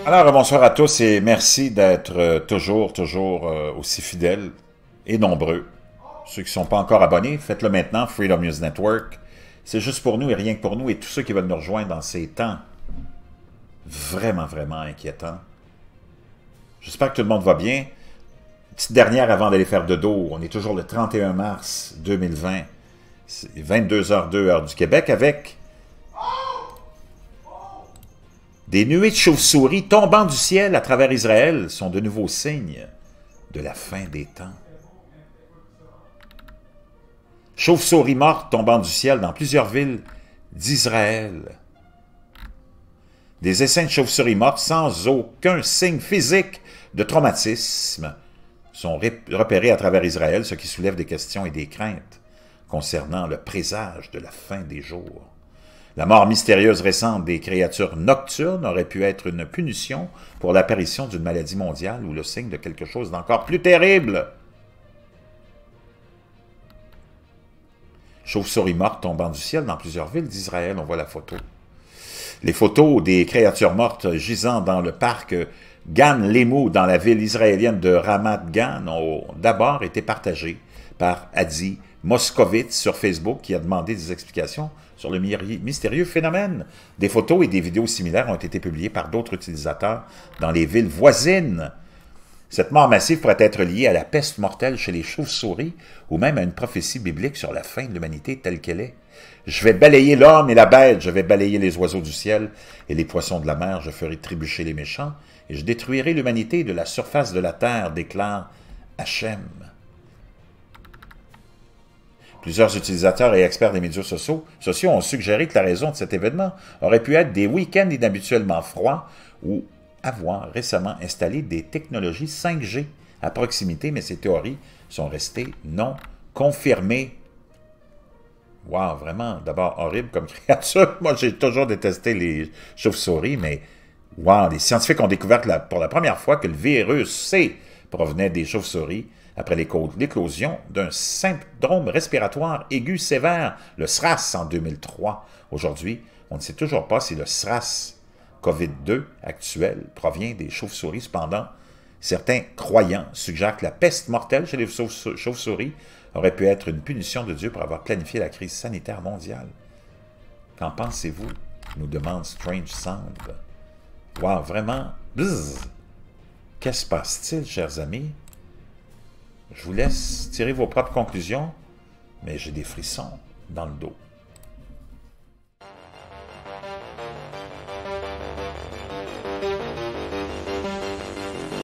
Alors, bonsoir à tous et merci d'être toujours aussi fidèles et nombreux. Ceux qui ne sont pas encore abonnés, faites-le maintenant, Freedom News Network. C'est juste pour nous et rien que pour nous et tous ceux qui veulent nous rejoindre dans ces temps vraiment inquiétants. J'espère que tout le monde va bien. Petite dernière avant d'aller faire de dos, on est toujours le 31 mars 2020, 22h02 heure du Québec, avec des nuées de chauves-souris tombant du ciel à travers Israël sont de nouveaux signes de la fin des temps. Chauves-souris mortes tombant du ciel dans plusieurs villes d'Israël. Des essaims de chauves-souris mortes sans aucun signe physique de traumatisme sont repérés à travers Israël, ce qui soulève des questions et des craintes concernant le présage de la fin des jours. La mort mystérieuse récente des créatures nocturnes aurait pu être une punition pour l'apparition d'une maladie mondiale ou le signe de quelque chose d'encore plus terrible. Chauves-souris mortes tombant du ciel dans plusieurs villes d'Israël, on voit la photo. Les photos des créatures mortes gisant dans le parc Gan Lemou dans la ville israélienne de Ramat Gan ont d'abord été partagées par Adi Moskovitz sur Facebook qui a demandé des explications sur le mystérieux phénomène. Des photos et des vidéos similaires ont été publiées par d'autres utilisateurs dans les villes voisines. Cette mort massive pourrait être liée à la peste mortelle chez les chauves-souris ou même à une prophétie biblique sur la fin de l'humanité telle qu'elle est. Je vais balayer l'homme et la bête, je vais balayer les oiseaux du ciel et les poissons de la mer, je ferai trébucher les méchants et je détruirai l'humanité de la surface de la terre, déclare Hachem. Plusieurs utilisateurs et experts des médias sociaux ont suggéré que la raison de cet événement aurait pu être des week-ends inhabituellement froids ou avoir récemment installé des technologies 5G à proximité, mais ces théories sont restées non confirmées. Wow, vraiment, d'abord horrible comme créature. Moi, j'ai toujours détesté les chauves-souris, mais wow, les scientifiques ont découvert pour la première fois que le virus C provenait des chauves-souris après l'éclosion d'un syndrome respiratoire aigu sévère, le SRAS, en 2003. Aujourd'hui, on ne sait toujours pas si le SRAS COVID-2 actuel provient des chauves-souris. Cependant, certains croyants suggèrent que la peste mortelle chez les chauves-souris aurait pu être une punition de Dieu pour avoir planifié la crise sanitaire mondiale. Qu'en pensez-vous? Nous demande Strange Sound. Wow, vraiment? Bzzz. Qu'est-ce qui se passe-t-il, chers amis? Je vous laisse tirer vos propres conclusions, mais j'ai des frissons dans le dos.